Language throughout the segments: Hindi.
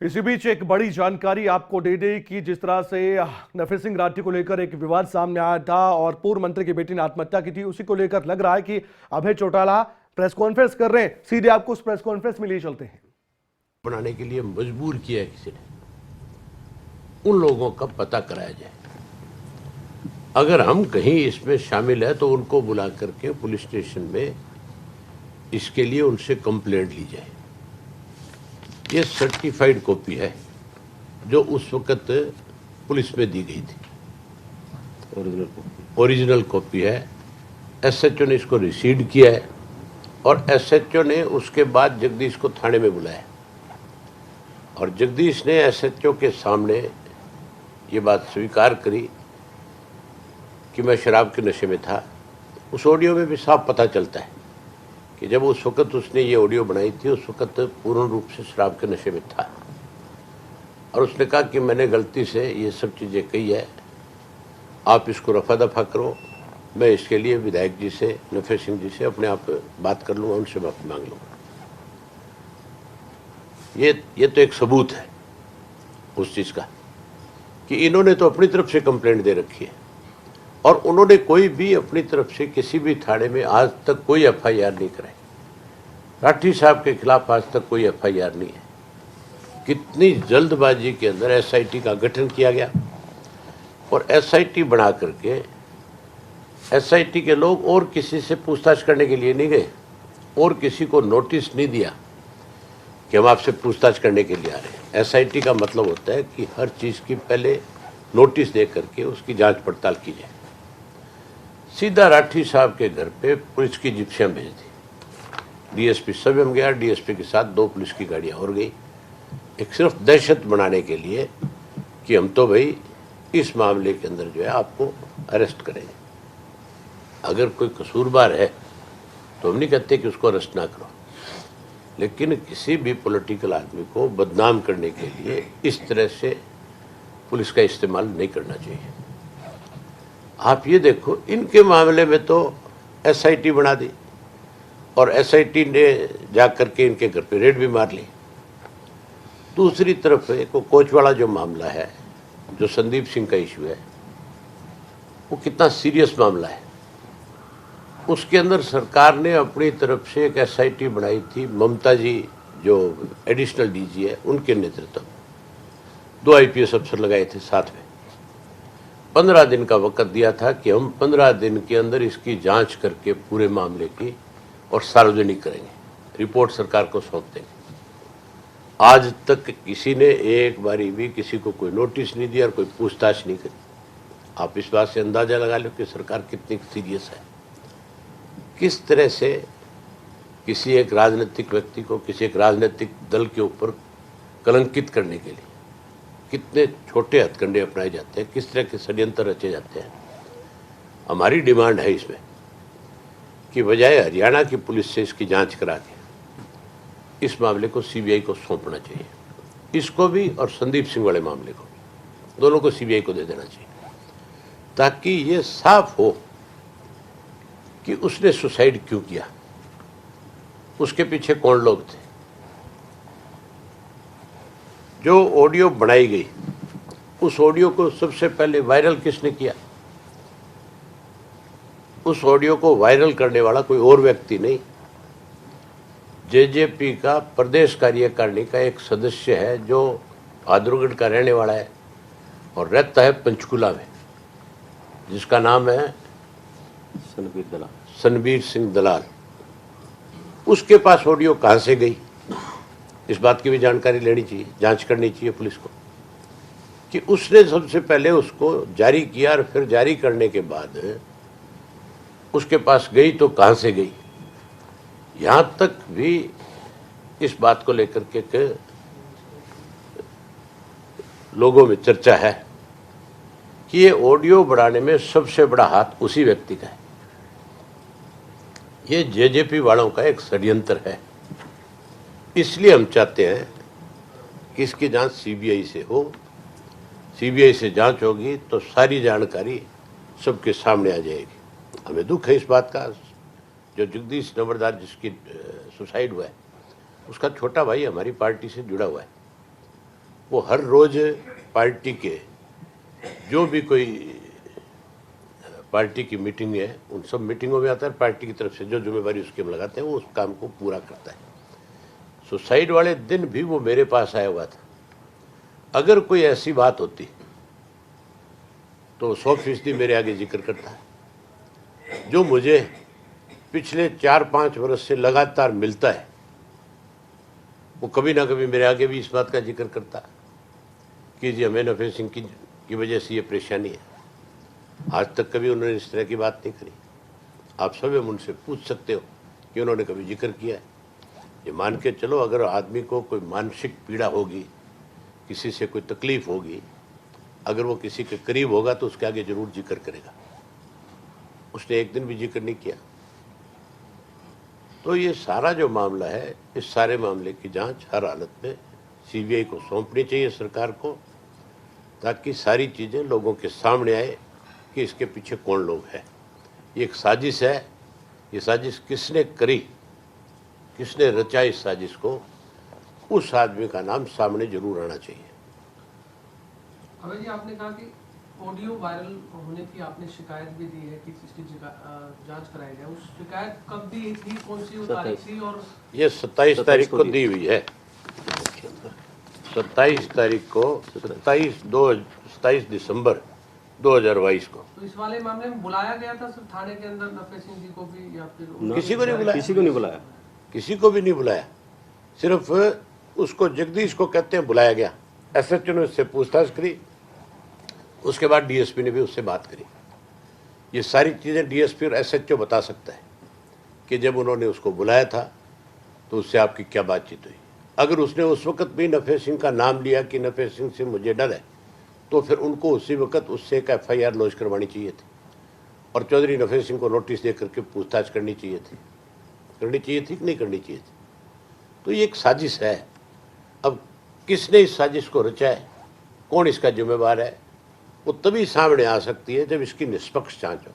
इसी बीच एक बड़ी जानकारी आपको दे दें कि जिस तरह से नफी सिंह राठी को लेकर एक विवाद सामने आया था और पूर्व मंत्री की बेटी ने आत्महत्या की थी, उसी को लेकर लग रहा है कि अभय चौटाला प्रेस कॉन्फ्रेंस कर रहे हैं। सीधे आपको उस प्रेस कॉन्फ्रेंस में लिए चलते हैं। बनाने के लिए मजबूर किया है किसी ने, उन लोगों का पता कराया जाए। अगर हम कहीं इसमें शामिल है तो उनको बुला करके पुलिस स्टेशन में इसके लिए उनसे कंप्लेंट ली जाए। ये सर्टिफाइड कॉपी है जो उस वक्त पुलिस में दी गई थी, ओरिजिनल कॉपी है। एसएचओ ने इसको रिसीव किया है और एसएचओ ने उसके बाद जगदीश को थाने में बुलाया और जगदीश ने एसएचओ के सामने ये बात स्वीकार करी कि मैं शराब के नशे में था। उस ऑडियो में भी साफ पता चलता है कि जब उस वक्त उसने ये ऑडियो बनाई थी उस वक्त पूर्ण रूप से शराब के नशे में था और उसने कहा कि मैंने गलती से ये सब चीज़ें कही है, आप इसको रफा दफा करो। मैं इसके लिए विधायक जी से, नफे सिंह जी से अपने आप बात कर लूँगा, उनसे माफी मांग लूँगा। ये तो एक सबूत है उस चीज़ का कि इन्होंने तो अपनी तरफ से कंप्लेंट दे रखी है और उन्होंने कोई भी अपनी तरफ से किसी भी थाने में आज तक कोई एफआईआर नहीं कराई। राठी साहब के खिलाफ आज तक कोई एफआईआर नहीं है। कितनी जल्दबाजी के अंदर एसआईटी का गठन किया गया और एसआईटी बना करके एसआईटी के लोग और किसी से पूछताछ करने के लिए नहीं गए और किसी को नोटिस नहीं दिया कि हम आपसे पूछताछ करने के लिए आ रहे हैं। एसआईटी का मतलब होता है कि हर चीज़ की पहले नोटिस दे करके उसकी जांच पड़ताल की जाए। सीधा राठी साहब के घर पे पुलिस की जिप्सियां भेज दी। डीएसपी स्वयं गया, डीएसपी के साथ 2 पुलिस की गाड़ियां और गई, एक सिर्फ दहशत बनाने के लिए कि हम तो भाई इस मामले के अंदर जो है आपको अरेस्ट करेंगे। अगर कोई कसूरवार है तो हम नहीं कहते कि उसको अरेस्ट ना करो, लेकिन किसी भी पॉलिटिकल आदमी को बदनाम करने के लिए इस तरह से पुलिस का इस्तेमाल नहीं करना चाहिए। आप ये देखो, इनके मामले में तो एसआईटी बना दी और एसआईटी ने जाकर के इनके घर पे रेड भी मार ली। दूसरी तरफ एक कोच वाला जो मामला है, जो संदीप सिंह का इशू है, वो कितना सीरियस मामला है। उसके अंदर सरकार ने अपनी तरफ से एक एसआईटी बनाई थी, ममता जी जो एडिशनल डीजी है उनके नेतृत्व में 2 आईपीएस अफसर लगाए थे साथ में। 15 दिन का वक्त दिया था कि हम 15 दिन के अंदर इसकी जांच करके पूरे मामले की और सार्वजनिक करेंगे, रिपोर्ट सरकार को सौंप देंगे। आज तक किसी ने एक बारी भी किसी को कोई नोटिस नहीं दिया और कोई पूछताछ नहीं करी। आप इस बात से अंदाजा लगा लो कि सरकार कितनी सीरियस है। किस तरह से किसी एक राजनीतिक व्यक्ति को, किसी एक राजनीतिक दल के ऊपर कलंकित करने के लिए कितने छोटे हथकंडे अपनाए जाते हैं, किस तरह के षड्यंत्र रचे जाते हैं। हमारी डिमांड है इसमें कि बजाय हरियाणा की पुलिस से इसकी जांच करा के इस मामले को सीबीआई को सौंपना चाहिए, इसको भी और संदीप सिंह वाले मामले को भी, दोनों को सीबीआई को दे देना चाहिए, ताकि ये साफ हो कि उसने सुसाइड क्यों किया, उसके पीछे कौन लोग थे। जो ऑडियो बनाई गई उस ऑडियो को सबसे पहले वायरल किसने किया? उस ऑडियो को वायरल करने वाला कोई और व्यक्ति नहीं, जेजेपी का प्रदेश कार्यकारिणी का एक सदस्य है जो भादुरगढ़ का रहने वाला है और रहता है पंचकुला में, जिसका नाम है सनबीर सिंह दलाल। उसके पास ऑडियो कहाँ से गई, इस बात की भी जानकारी लेनी चाहिए, जांच करनी चाहिए पुलिस को कि उसने सबसे पहले उसको जारी किया और फिर जारी करने के बाद उसके पास गई तो कहाँ से गई। यहाँ तक भी इस बात को लेकर के लोगों में चर्चा है कि ये ऑडियो बढ़ाने में सबसे बड़ा हाथ उसी व्यक्ति का है। ये जेजेपी वालों का एक षड्यंत्र है। इसलिए हम चाहते हैं कि इसकी जांच सीबीआई से हो। सीबीआई से जांच होगी तो सारी जानकारी सबके सामने आ जाएगी। हमें दुख है इस बात का, जो जगदीश नंबरदार जिसकी सुसाइड हुआ है, उसका छोटा भाई हमारी पार्टी से जुड़ा हुआ है वो हर रोज पार्टी के जो भी कोई पार्टी की मीटिंग है उन सब मीटिंगों में आता है, पार्टी की तरफ से जो जिम्मेवारी उसके में लगाते हैं वो उस काम को पूरा करता है। सुसाइड वाले दिन भी वो मेरे पास आया हुआ था। अगर कोई ऐसी बात होती तो 100% मेरे आगे जिक्र करता है। जो मुझे पिछले 4-5 वर्ष से लगातार मिलता है वो कभी ना कभी मेरे आगे भी इस बात का जिक्र करता कि जी हमें नफे सिंह की वजह से ये परेशानी है। आज तक कभी उन्होंने इस तरह की बात नहीं करी। आप सब उनसे पूछ सकते हो कि उन्होंने कभी जिक्र किया है। ये मान के चलो, अगर आदमी को कोई मानसिक पीड़ा होगी, किसी से कोई तकलीफ होगी, अगर वो किसी के करीब होगा तो उसके आगे जरूर जिक्र करेगा। उसने एक दिन भी जिक्र नहीं किया। तो ये सारा जो मामला है, इस सारे मामले की जांच हर हालत में सीबीआई को सौंपनी चाहिए सरकार को, ताकि सारी चीज़ें लोगों के सामने आए कि इसके पीछे कौन लोग हैं। ये एक साजिश है। ये साजिश किसने करी, किसने रचा इस साजिश को, उस आदमी का नाम सामने जरूर आना चाहिए। अभय जी, आपने कहा कि ऑडियो वायरल होने की आपने शिकायत भी दी है कि इसकी जांच कराई जाए। उस शिकायत कब दी थी, कौन सी तारीख थी? और ये 27 तारीख को दी हुई है। 27 तारीख को 27 दिसंबर 2022 को। तो इस वाले मामले में बुलाया गया था सिर्फ थाने के अंदर नफे सिंह जी को भी, या फिर किसी को नहीं बुलाया? किसी को नहीं बुलाया, किसी को भी नहीं बुलाया। सिर्फ उसको जगदीश को कहते हैं बुलाया गया। एसएचओ ने उससे पूछताछ करी, उसके बाद डीएसपी ने भी उससे बात करी। ये सारी चीज़ें डीएसपी और एसएचओ बता सकता है कि जब उन्होंने उसको बुलाया था तो उससे आपकी क्या बातचीत हुई। अगर उसने उस वक्त भी नफे सिंह का नाम लिया कि नफे सिंह से मुझे डर है, तो फिर उनको उसी वक्त उससे एक एफआईआर लॉन्च करवानी चाहिए थी और चौधरी नफे सिंह को नोटिस दे करके पूछताछ करनी चाहिए थी कि नहीं करनी चाहिए थी। तो ये एक साजिश है। अब किसने इस साजिश को रचा है, कौन इसका जिम्मेवार है, वो तभी सामने आ सकती है जब इसकी निष्पक्ष जांच हो।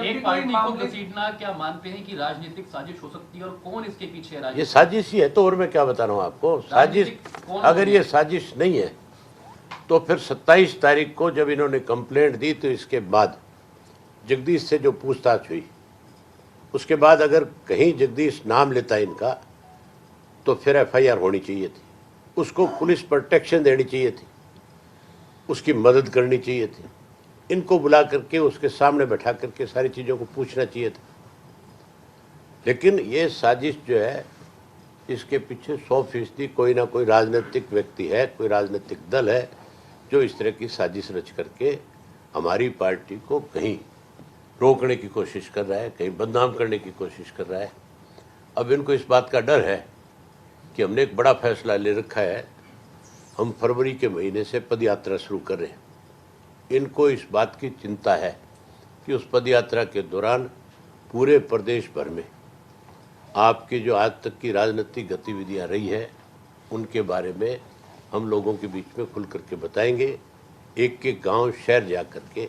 एक पार्टी को घसीटना क्या मानते हैं कि राजनीतिक साजिश हो सकती है, और कौन इसके पीछे है? ये साजिश ही है। तो और मैं क्या बता रहा हूँ आपको, साजिश। अगर ये साजिश नहीं है तो फिर 27 तारीख को जब इन्होंने कंप्लेंट दी तो इसके बाद जगदीश से जो पूछताछ हुई, उसके बाद अगर कहीं जगदीश नाम लेता है इनका, तो फिर एफआईआर होनी चाहिए थी। उसको पुलिस प्रोटेक्शन देनी चाहिए थी, उसकी मदद करनी चाहिए थी, इनको बुला करके उसके सामने बैठा करके सारी चीज़ों को पूछना चाहिए था। लेकिन ये साजिश जो है, इसके पीछे 100% कोई ना कोई राजनीतिक व्यक्ति है, कोई राजनीतिक दल है जो इस तरह की साजिश रच करके हमारी पार्टी को कहीं रोकने की कोशिश कर रहा है, कहीं बदनाम करने की कोशिश कर रहा है। अब इनको इस बात का डर है कि हमने एक बड़ा फैसला ले रखा है, हम फरवरी के महीने से पद यात्रा शुरू कर रहे हैं। इनको इस बात की चिंता है कि उस पद यात्रा के दौरान पूरे प्रदेश भर में आपकी जो आज तक की राजनीतिक गतिविधियां रही है उनके बारे में हम लोगों के बीच में खुल करके बताएंगे। एक एक गांव शहर जा करके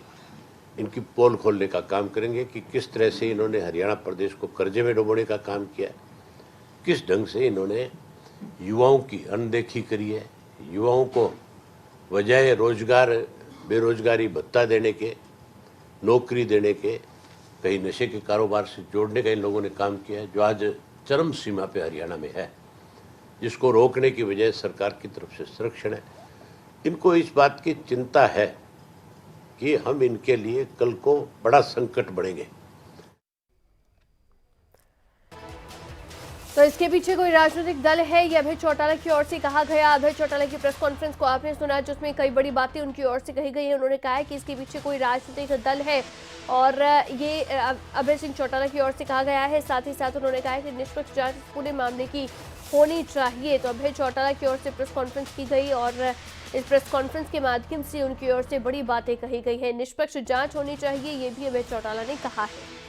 इनकी पोल खोलने का काम करेंगे कि किस तरह से इन्होंने हरियाणा प्रदेश को कर्जे में डुबोने का काम किया है, किस ढंग से इन्होंने युवाओं की अनदेखी करी है, युवाओं को बजाय रोजगार बेरोजगारी भत्ता देने के, नौकरी देने के, कहीं नशे के कारोबार से जोड़ने का इन लोगों ने काम किया है, जो आज चरम सीमा पे हरियाणा में है, जिसको रोकने की बजाय सरकार की तरफ से संरक्षण है। इनको इस बात की चिंता है कि हम इनके लिए कल को बड़ा संकट बढ़ेंगे। तो इसके पीछे कोई राजनीतिक दल है, ये अभय चौटाला की ओर से कहा गया। अभय चौटाला की प्रेस कॉन्फ्रेंस को आपने सुना, जिसमें कई बड़ी बातें उनकी ओर से कही गई है। उन्होंने कहा है कि इसके पीछे कोई राजनीतिक दल है और ये अभय सिंह चौटाला की ओर से कहा गया है। साथ ही साथ उन्होंने कहा है कि निष्पक्ष जांच पूरे मामले की होनी चाहिए। तो अभय चौटाला की ओर से प्रेस कॉन्फ्रेंस की गई और इस प्रेस कॉन्फ्रेंस के माध्यम से उनकी ओर से बड़ी बातें कही गई है। निष्पक्ष जांच होनी चाहिए, ये भी अभय चौटाला ने कहा है।